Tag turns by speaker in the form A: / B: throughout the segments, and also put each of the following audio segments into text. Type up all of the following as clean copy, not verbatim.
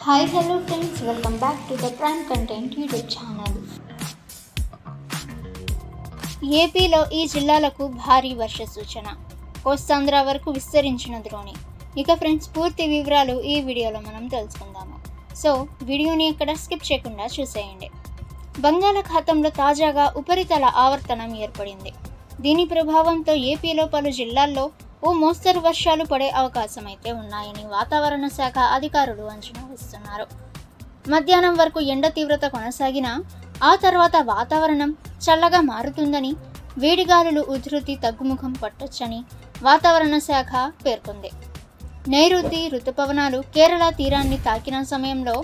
A: Hi, hello friends, welcome back to the Prime Content YouTube channel. ఏపీలో ఈ జిల్లాలకు భారీ వర్ష సూచన. కోస్తాంధ్ర వరకు విస్తరించిన ద్రోణి. ఇక ఫ్రెండ్స్, పూర్తి వివరాలు ఈ వీడియోలో మనం తెలుసుకుందాము. సో వీడియోని ఎక్కడ స్కిప్ చేయకుండా చూసేయండి. బంగాళాఖాతంలో తాజాగా ఉపరితల ఆవర్తనం ఏర్పడింది. దీని ప్రభావంతో ఏపీలో పలు జిల్లాల్లో ఓ మోస్తరు వర్షాలు పడే అవకాశం అయితే ఉన్నాయని వాతావరణ శాఖ అధికారులు అంచనా వేస్తున్నారు. మధ్యాహ్నం వరకు ఎండ తీవ్రత కొనసాగినా ఆ తర్వాత వాతావరణం చల్లగా మారుతుందని, వేడిగాలులు ఉధృతి తగ్గుముఖం పట్టొచ్చని వాతావరణ శాఖ పేర్కొంది. నైరుతి రుతుపవనాలు కేరళ తీరాన్ని తాకిన సమయంలో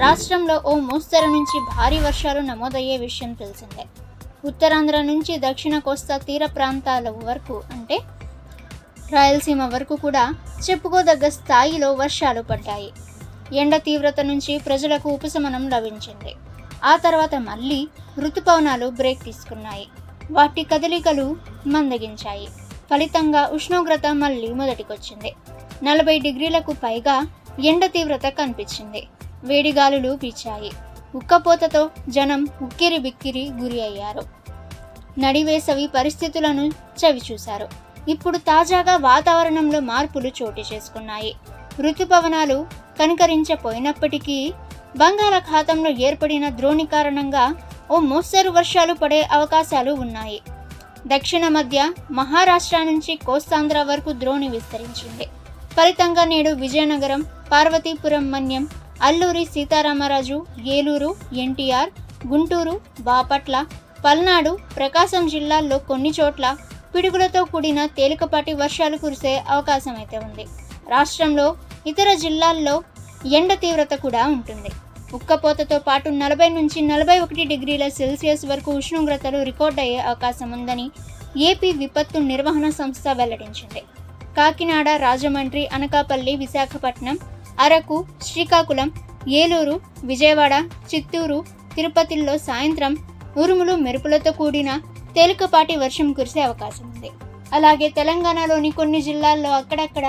A: రాష్ట్రంలో ఓ మోస్తరు నుంచి భారీ వర్షాలు నమోదయ్యే విషయం తెలిసిందే. ఉత్తరాంధ్ర నుంచి దక్షిణ కోస్తా తీర ప్రాంతాల వరకు అంటే రాయలసీమ వరకు కూడా చెప్పుకోదగ్గ స్థాయిలో వర్షాలు పడ్డాయి. ఎండ తీవ్రత నుంచి ప్రజలకు ఉపశమనం లభించింది. ఆ తర్వాత మళ్ళీ రుతుపవనాలు బ్రేక్ తీసుకున్నాయి. వాటి కదలికలు మందగించాయి. ఫలితంగా ఉష్ణోగ్రత మళ్ళీ మొదటికొచ్చింది. 40 డిగ్రీలకు పైగా ఎండ తీవ్రత కనిపించింది. వేడిగాలులు వీచాయి. ఉక్కపోతతో జనం ఉక్కిరి బిక్కిరి గురి అయ్యారు. నడివేసవి పరిస్థితులను చవిచూశారు. ఇప్పుడు తాజాగా వాతావరణంలో మార్పులు చోటు చేసుకున్నాయి. రుతుపవనాలు కనికరించపోయినప్పటికీ బంగాళాఖాతంలో ఏర్పడిన ద్రోణి కారణంగా ఓ మోస్తరు వర్షాలు పడే అవకాశాలు ఉన్నాయి. దక్షిణ మధ్య మహారాష్ట్ర నుంచి కోస్తాంధ్ర వరకు ద్రోణి విస్తరించింది. ఫలితంగా నేడు విజయనగరం, పార్వతీపురం మన్యం, అల్లూరి సీతారామరాజు, ఏలూరు, ఎన్టీఆర్, గుంటూరు, బాపట్ల, పల్నాడు, ప్రకాశం జిల్లాల్లో కొన్ని చోట్ల పిడుగులతో కూడిన తేలికపాటి వర్షాలు కురిసే అవకాశం అయితే ఉంది. రాష్ట్రంలో ఇతర జిల్లాల్లో ఎండ తీవ్రత కూడా ఉంటుంది. ఉక్కపోతతో పాటు 40 నుంచి 41 డిగ్రీల సెల్సియస్ వరకు ఉష్ణోగ్రతలు రికార్డ్ అయ్యే అవకాశం ఉందని ఏపీ విపత్తు నిర్వహణ సంస్థ వెల్లడించింది. కాకినాడ, రాజమండ్రి, అనకాపల్లి, విశాఖపట్నం, అరకు, శ్రీకాకుళం, ఏలూరు, విజయవాడ, చిత్తూరు, తిరుపతిల్లో సాయంత్రం ఉరుములు మెరుపులతో కూడిన తేలికపాటి వర్షం కురిసే అవకాశం ఉంది. అలాగే తెలంగాణలోని కొన్ని జిల్లాల్లో అక్కడక్కడ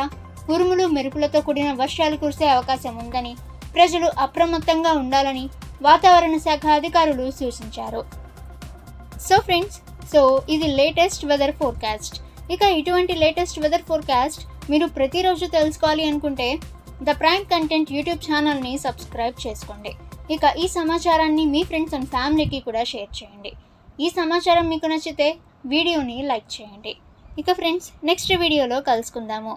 A: ఉరుములు మెరుపులతో కూడిన వర్షాలు కురిసే అవకాశం ఉందని, ప్రజలు అప్రమత్తంగా ఉండాలని వాతావరణ శాఖ అధికారులు సూచించారు. సో ఫ్రెండ్స్, ఇది లేటెస్ట్ వెదర్ ఫోర్కాస్ట్. ఇక ఇటువంటి లేటెస్ట్ వెదర్ ఫోర్కాస్ట్ మీరు ప్రతిరోజు తెలుసుకోవాలి అనుకుంటే ద ప్రైమ్ కంటెంట్ యూట్యూబ్ ఛానల్ని సబ్స్క్రైబ్ చేసుకోండి. ఇక ఈ సమాచారాన్ని మీ ఫ్రెండ్స్ అండ్ ఫ్యామిలీకి కూడా షేర్ చేయండి. ఈ సమాచారం మీకు నచ్చితే వీడియోని లైక్ చేయండి. ఇక ఫ్రెండ్స్, నెక్స్ట్ వీడియోలో కలుసుకుందాము.